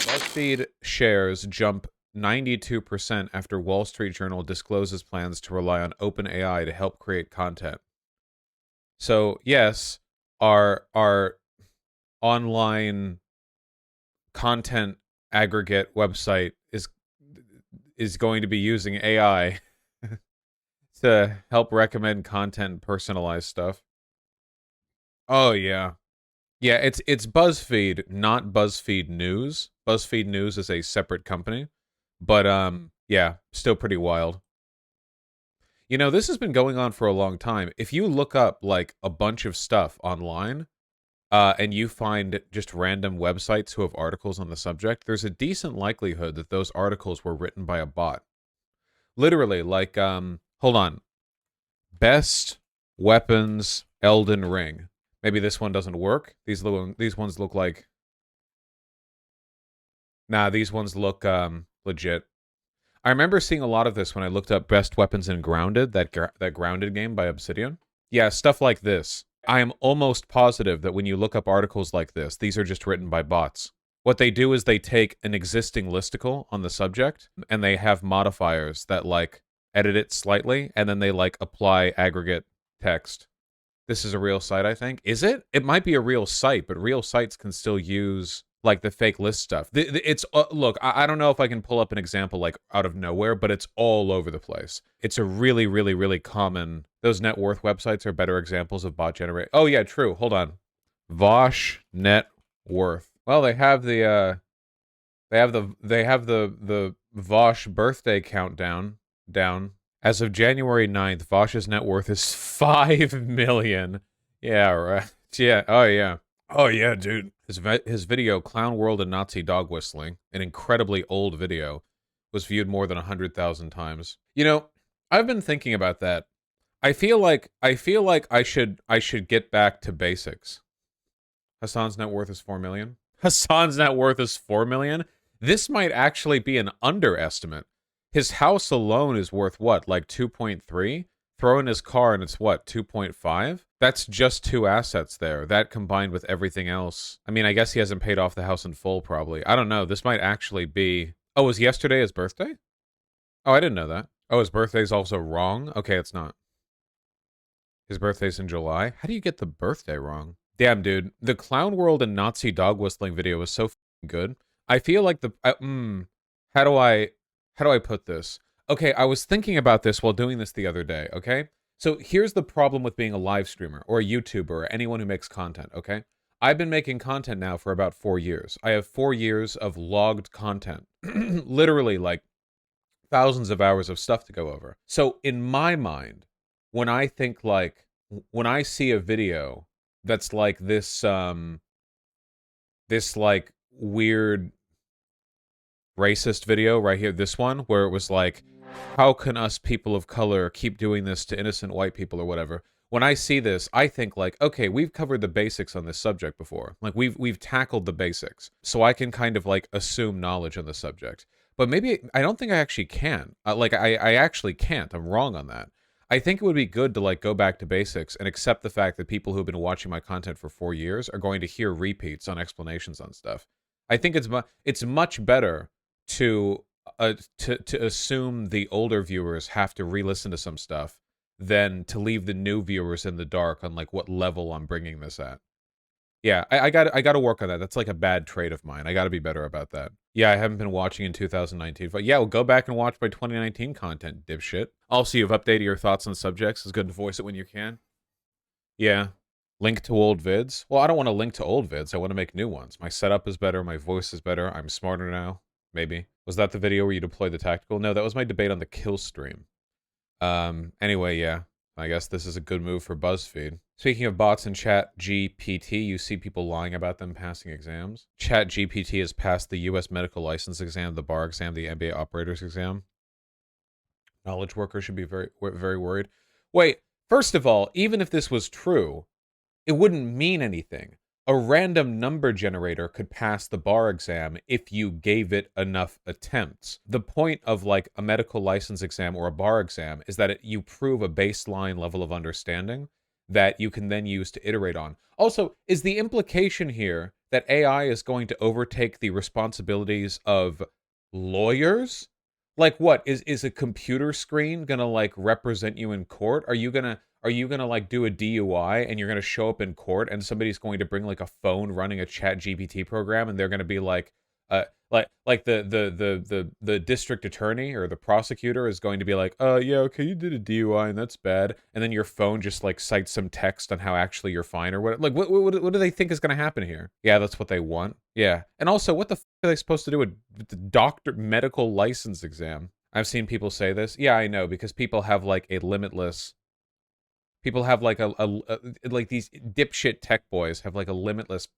BuzzFeed shares jump 92% after Wall Street Journal discloses plans to rely on OpenAI to help create content. So, yes, our online content aggregate website is going to be using AI to help recommend content and personalize stuff. Oh yeah. Yeah, it's BuzzFeed, not BuzzFeed News. BuzzFeed News is a separate company, but yeah, still pretty wild. You know, this has been going on for a long time. If you look up like a bunch of stuff online, and you find just random websites who have articles on the subject, there's a decent likelihood that those articles were written by a bot. Literally, like, hold on. Best weapons Elden Ring. Maybe this one doesn't work. These ones look like... Nah, these ones look legit. I remember seeing a lot of this when I looked up best weapons in Grounded, that Grounded game by Obsidian. Yeah, stuff like this. I am almost positive that when you look up articles like this, these are just written by bots. What they do is they take an existing listicle on the subject, and they have modifiers that, like, edit it slightly, and then they, like, apply aggregate text. This is a real site, I think. Is it? It might be a real site, but real sites can still use, like, the fake list stuff. It's look, I don't know if I can pull up an example, like, out of nowhere, but it's all over the place. It's a really, really, really common... Those net worth websites are better examples of bot generate. Oh, yeah, true. Hold on. Vaush net worth. Well, they have the Vaush birthday countdown down. As of January 9th, Vaush's net worth is 5 million. Yeah, right. Yeah. Oh, yeah. Oh, yeah, dude. His video, Clown World and Nazi Dog Whistling, an incredibly old video, was viewed more than 100,000 times. You know, I've been thinking about that. I feel like I should get back to basics. Hassan's net worth is 4 million. Hassan's net worth is 4 million. This might actually be an underestimate. His house alone is worth what, like 2.3? Throw in his car and it's what, 2.5? That's just two assets there. That combined with everything else. I mean, I guess he hasn't paid off the house in full, probably. I don't know. This might actually be... Oh, was yesterday his birthday? Oh, I didn't know that. Oh, his birthday's also wrong? Okay, it's not. His birthday's in July? How do you get the birthday wrong? Damn, dude. The Clown World and Nazi Dog Whistling video was so good. I feel like the... how do I put this? Okay, I was thinking about this while doing this the other day, okay? So here's the problem with being a live streamer or a YouTuber or anyone who makes content, okay? I've been making content now for about 4 years. I have 4 years of logged content. Literally, like, thousands of hours of stuff to go over. So in my mind, when I think, like, when I see a video that's like this, like, weird racist video right here, this one, where it was like, how can us people of color keep doing this to innocent white people or whatever? When I see this, I think like, okay, we've covered the basics on this subject before. Like we've tackled the basics. So I can kind of like assume knowledge on the subject. But maybe I don't think I actually can. I actually can't. I'm wrong on that. I think it would be good to like go back to basics and accept the fact that people who've been watching my content for 4 years are going to hear repeats on explanations on stuff. I think it's much better to assume the older viewers have to re-listen to some stuff than to leave the new viewers in the dark on like what level I'm bringing this at. Yeah, I got to work on that. That's like a bad trait of mine. I got to be better about that. Yeah, I haven't been watching in 2019, but yeah, well, go back and watch my 2019 content, dipshit. Also, you've updated your thoughts on subjects. It's good to voice it when you can. Yeah. Link to old vids? Well, I don't want to link to old vids. I want to make new ones. My setup is better. My voice is better. I'm smarter now. Maybe. Was that the video where you deployed the tactical? No, that was my debate on the kill stream. Anyway, yeah. I guess this is a good move for BuzzFeed. Speaking of bots in Chat GPT, you see people lying about them passing exams. Chat GPT has passed the U.S. medical license exam, the bar exam, the MBA operator's exam. Knowledge workers should be very, very worried. Wait, first of all, even if this was true, it wouldn't mean anything. A random number generator could pass the bar exam if you gave it enough attempts. The point of like a medical license exam or a bar exam is that you prove a baseline level of understanding that you can then use to iterate on. Also, is the implication here that AI is going to overtake the responsibilities of lawyers? Like what? Is a computer screen gonna like represent you in court? Are you gonna like do a DUI and you're gonna show up in court and somebody's going to bring like a phone running a chat GPT program and they're gonna be like the district attorney or the prosecutor is going to be like, yeah, okay, you did a DUI and that's bad. And then your phone just like cites some text on how actually you're fine or what. Like what do they think is gonna happen here? Yeah, that's what they want. Yeah. And also, what the are they supposed to do with the doctor medical license exam? I've seen people say this. Yeah, I know, because people have like a limitless. People have like like these dipshit tech boys have like a limitless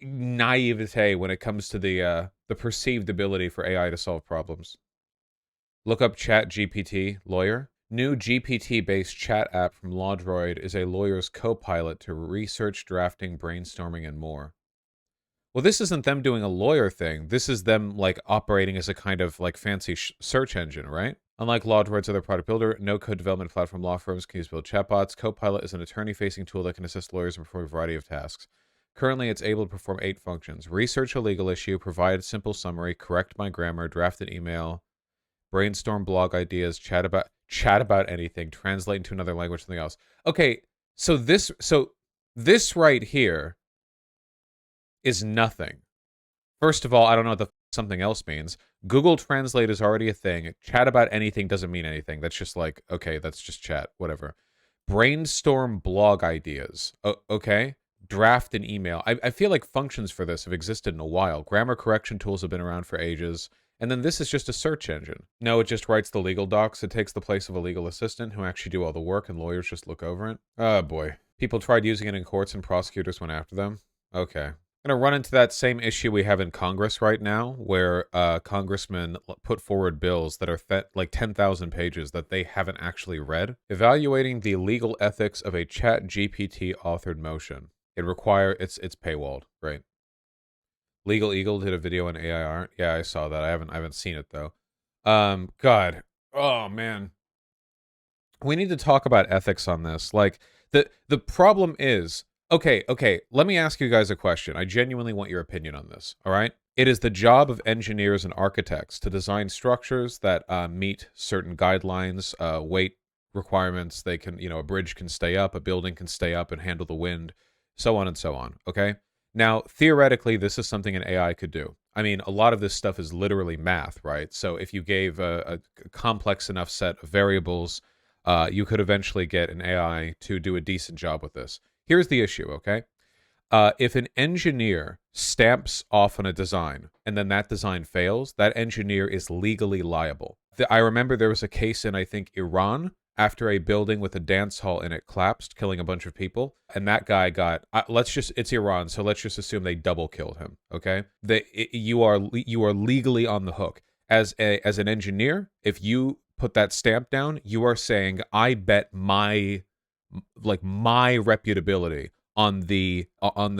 naivete when it comes to the perceived ability for AI to solve problems. Look up Chat GPT lawyer. New GPT-based chat app from LawDroid is a lawyer's co-pilot to research, drafting, brainstorming, and more. Well, this isn't them doing a lawyer thing. This is them like operating as a kind of like fancy search engine, right? Unlike LawDroid's other product builder, no-code development platform law firms can use build chatbots. Copilot is an attorney-facing tool that can assist lawyers in performing a variety of tasks. Currently, it's able to perform 8 functions: research a legal issue, provide a simple summary, correct my grammar, draft an email, brainstorm blog ideas, chat about anything, translate into another language, something else. Okay, so this right here is nothing. First of all, I don't know what the something else means. Google Translate is already a thing. Chat about anything doesn't mean anything. That's just like, okay, that's just chat, whatever. Brainstorm blog ideas. Okay. Draft an email. I feel like functions for this have existed in a while. Grammar correction tools have been around for ages. And then this is just a search engine. No, it just writes the legal docs. It takes the place of a legal assistant who actually do all the work and lawyers just look over it. Oh boy. People tried using it in courts and prosecutors went after them. Okay. Going to run into that same issue we have in Congress right now, where congressmen put forward bills that are like 10,000 pages that they haven't actually read. Evaluating the legal ethics of a Chat GPT authored motion. It's paywalled, right? Legal Eagle did a video on AI art. Yeah, I saw that. I haven't seen it though. God, oh man, we need to talk about ethics on this. Like the problem is. Okay, let me ask you guys a question. I genuinely want your opinion on this, all right? It is the job of engineers and architects to design structures that meet certain guidelines, weight requirements. They can, a bridge can stay up, a building can stay up and handle the wind, so on and so on, okay? Now, theoretically, this is something an AI could do. I mean, a lot of this stuff is literally math, right? So if you gave a complex enough set of variables, you could eventually get an AI to do a decent job with this. Here's the issue, okay? If an engineer stamps off on a design and then that design fails, that engineer is legally liable. I remember there was a case in, I think, Iran after a building with a dance hall in it collapsed, killing a bunch of people. And that guy got, it's Iran, so let's just assume they double killed him, okay? You are legally on the hook. As an engineer, if you put that stamp down, you are saying, I bet my reputability on the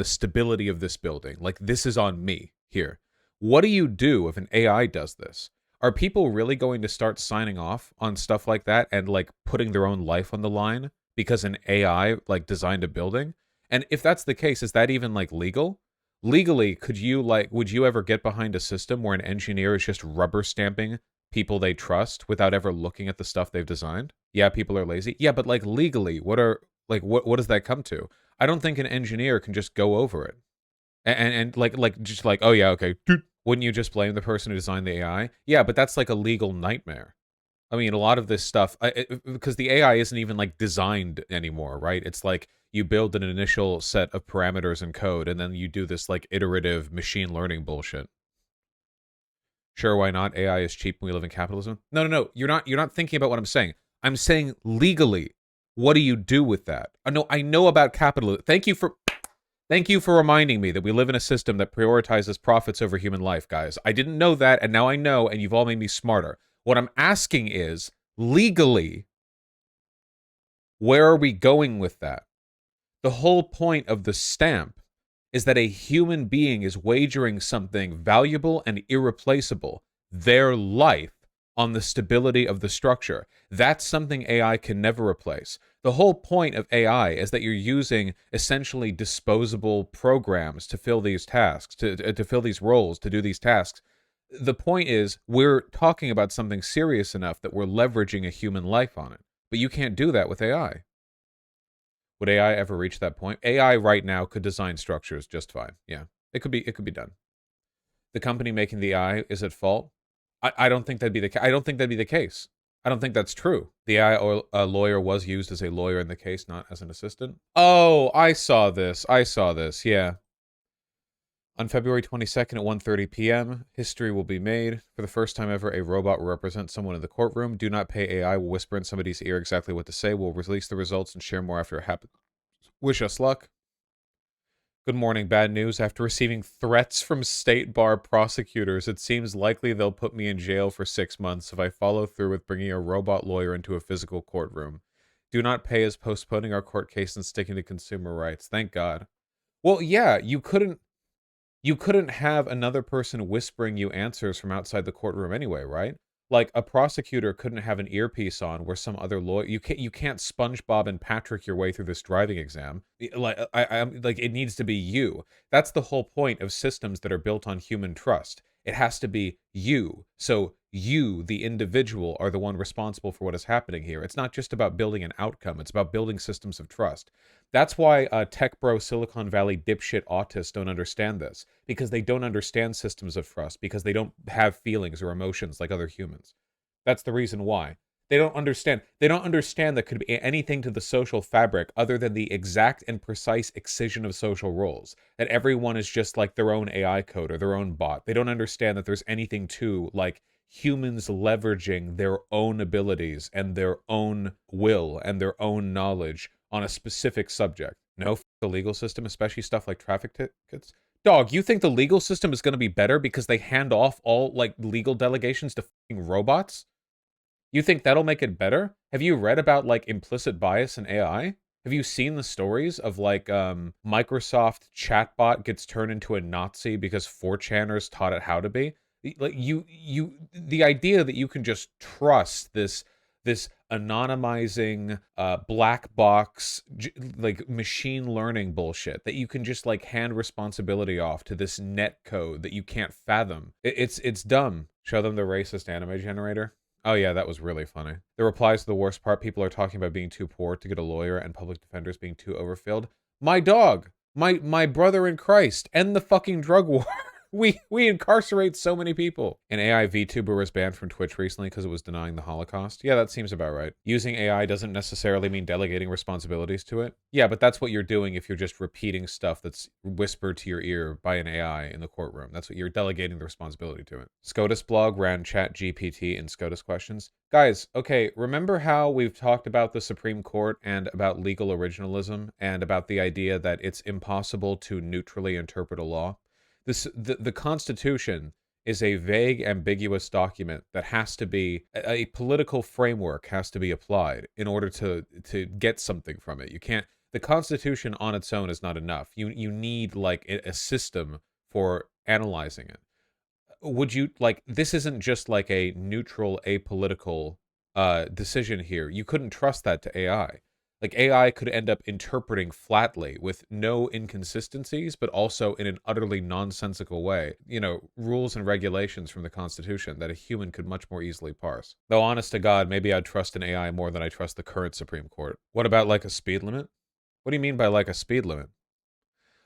stability of this building. Like, this is on me here. What do you do if an AI does this? Are people really going to start signing off on stuff like that and like putting their own life on the line because an AI like designed a building? And if that's the case, is that even like legal? Legally, would you ever get behind a system where an engineer is just rubber stamping people they trust without ever looking at the stuff they've designed? Yeah, people are lazy. Yeah, but like legally, what does that come to? I don't think an engineer can just go over it. And just like, oh yeah, okay. Wouldn't you just blame the person who designed the AI? Yeah, but that's like a legal nightmare. I mean, a lot of this stuff, because the AI isn't even like designed anymore, right? It's like you build an initial set of parameters and code, and then you do this like iterative machine learning bullshit. Sure, why not? AI is cheap and we live in capitalism. No. You're not thinking about what I'm saying. I'm saying legally, what do you do with that? I know about capitalism. Thank you for reminding me that we live in a system that prioritizes profits over human life, guys. I didn't know that, and now I know, and you've all made me smarter. What I'm asking is, legally, where are we going with that? The whole point of the stamp is that a human being is wagering something valuable and irreplaceable, their life, on the stability of the structure. That's something AI can never replace. The whole point of AI is that you're using essentially disposable programs to fill these tasks, to fill these roles, to do these tasks. The point is, we're talking about something serious enough that we're leveraging a human life on it. But you can't do that with AI. Would AI ever reach that point? AI right now could design structures just fine. Yeah, it could be done. The company making the AI is at fault. I don't think that'd be the. I don't think that'd be the case. I don't think that's true. The AI lawyer was used as a lawyer in the case, not as an assistant. Oh, I saw this. I saw this. Yeah. On February 22nd at 1:30 p.m., history will be made. For the first time ever, a robot will represent someone in the courtroom. Do not pay AI. Will whisper in somebody's ear exactly what to say. We'll release the results and share more after it happens. Wish us luck. Good morning, bad news. After receiving threats from state bar prosecutors, it seems likely they'll put me in jail for 6 months if I follow through with bringing a robot lawyer into a physical courtroom. Do not pay is postponing our court case and sticking to consumer rights. Thank God. Well, yeah, you couldn't have another person whispering you answers from outside the courtroom anyway, right? Like a prosecutor couldn't have an earpiece on where some other lawyer you can't SpongeBob and Patrick your way through this driving exam. Like I'm like it needs to be you. That's the whole point of systems that are built on human trust. It has to be you. So you, the individual, are the one responsible for what is happening here. It's not just about building an outcome. It's about building systems of trust. That's why tech bro Silicon Valley dipshit autists don't understand this, because they don't understand systems of trust, because they don't have feelings or emotions like other humans. That's the reason why. They don't understand. They don't understand that could be anything to the social fabric other than the exact and precise excision of social roles. That everyone is just like their own AI code or their own bot. They don't understand that there's anything to like humans leveraging their own abilities and their own will and their own knowledge on a specific subject. No, the legal system, especially stuff like traffic tickets. Dog, you think the legal system is going to be better because they hand off all like legal delegations to fucking robots? You think that'll make it better? Have you read about like implicit bias in AI? Have you seen the stories of like Microsoft chatbot gets turned into a Nazi because 4chaners taught it how to be? Like the idea that you can just trust this anonymizing black box like machine learning bullshit that you can just like hand responsibility off to this net code that you can't fathom. It's dumb. Show them the racist anime generator. Oh yeah, that was really funny. The replies to the worst part, people are talking about being too poor to get a lawyer and public defenders being too overfilled. My dog, my brother in Christ, end the fucking drug war. We incarcerate so many people. An AI VTuber was banned from Twitch recently because it was denying the Holocaust. Yeah, that seems about right. Using AI doesn't necessarily mean delegating responsibilities to it. Yeah, but that's what you're doing if you're just repeating stuff that's whispered to your ear by an AI in the courtroom. That's what you're delegating the responsibility to it. SCOTUS blog ran Chat GPT and SCOTUS questions. Guys, okay, remember how we've talked about the Supreme Court and about legal originalism and about the idea that it's impossible to neutrally interpret a law? The Constitution is a vague, ambiguous document that has to be a political framework has to be applied in order to get something from it. You can't. The Constitution on its own is not enough. You need like a system for analyzing it. Would you like this? Isn't just like a neutral, apolitical decision here. You couldn't trust that to AI. Like AI could end up interpreting flatly with no inconsistencies, but also in an utterly nonsensical way. You know, rules and regulations from the Constitution that a human could much more easily parse. Though honest to God, maybe I'd trust an AI more than I trust the current Supreme Court. What about like a speed limit? What do you mean by like a speed limit?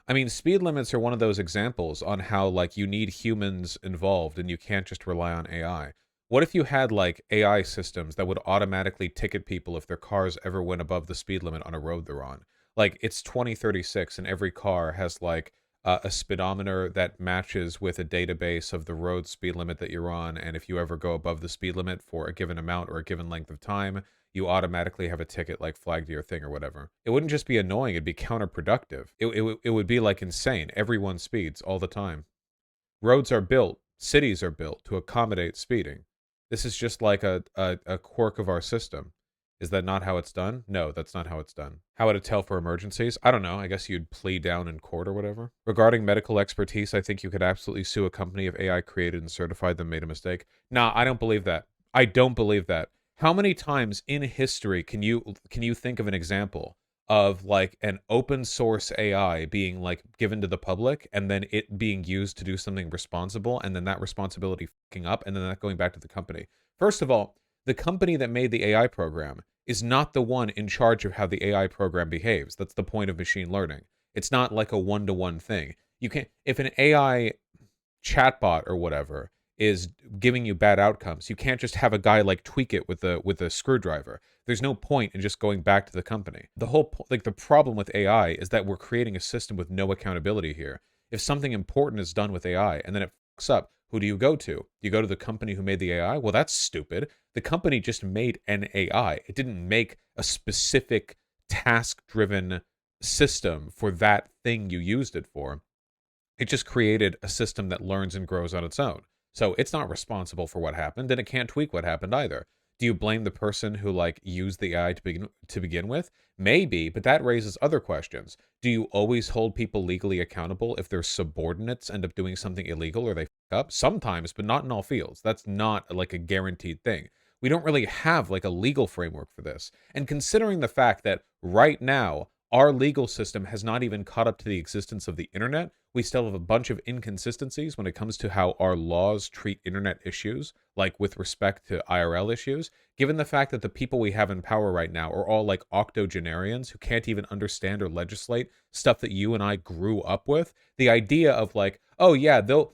I mean, speed limits are one of those examples on how like you need humans involved and you can't just rely on AI. What if you had like AI systems that would automatically ticket people if their cars ever went above the speed limit on a road they're on? Like it's 2036 and every car has like a speedometer that matches with a database of the road speed limit that you're on, and if you ever go above the speed limit for a given amount or a given length of time, you automatically have a ticket like flagged to your thing or whatever. It wouldn't just be annoying, it'd be counterproductive. It would be like insane. Everyone speeds all the time. Roads are built, cities are built to accommodate speeding. This is just like a quirk of our system. Is that not how it's done? No, that's not how it's done. How would it tell for emergencies? I don't know. I guess you'd plead down in court or whatever. Regarding medical expertise, I think you could absolutely sue a company if AI created and certified them made a mistake. Nah, I don't believe that. I don't believe that. How many times in history can you think of an example of like an open source AI being like given to the public and then it being used to do something responsible and then that responsibility fucking up and then that going back to the company? First of all, the company that made the AI program is not the one in charge of how the AI program behaves. That's the point of machine learning. It's not like a one-to-one thing. You can't, if an AI chatbot or whatever is giving you bad outcomes, you can't just have a guy like tweak it with a screwdriver. There's no point in just going back to the company. The whole like the problem with AI is that we're creating a system with no accountability here. If something important is done with AI and then it fucks up, who do you go to? You go to the company who made the AI? Well, that's stupid. The company just made an AI. It didn't make a specific task-driven system for that thing you used it for. It just created a system that learns and grows on its own. So it's not responsible for what happened, and it can't tweak what happened either. Do you blame the person who like used the AI to begin with? Maybe, but that raises other questions. Do you always hold people legally accountable if their subordinates end up doing something illegal or they fuck up? Sometimes, but not in all fields. That's not like a guaranteed thing. We don't really have like a legal framework for this. And considering the fact that right now our legal system has not even caught up to the existence of the internet, we still have a bunch of inconsistencies when it comes to how our laws treat internet issues, like with respect to IRL issues. Given the fact that the people we have in power right now are all like octogenarians who can't even understand or legislate stuff that you and I grew up with, the idea of like, oh yeah, they'll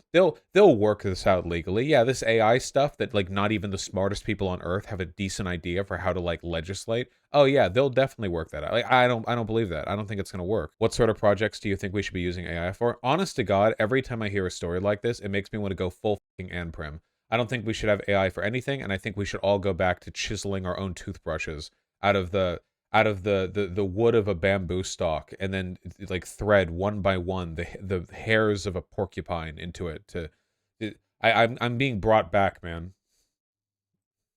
work this out legally. Yeah, this AI stuff that like not even the smartest people on earth have a decent idea for how to like legislate. Oh yeah, they'll definitely work that out. Like I don't believe that. I don't think it's going to work. What sort of projects do you think we should be using AI for? Honest to God, every time I hear a story like this, it makes me want to go full fucking Anprim. I don't think we should have AI for anything, and I think we should all go back to chiseling our own toothbrushes out of the wood of a bamboo stalk, and then like thread one by one the hairs of a porcupine into it. I'm being brought back, man.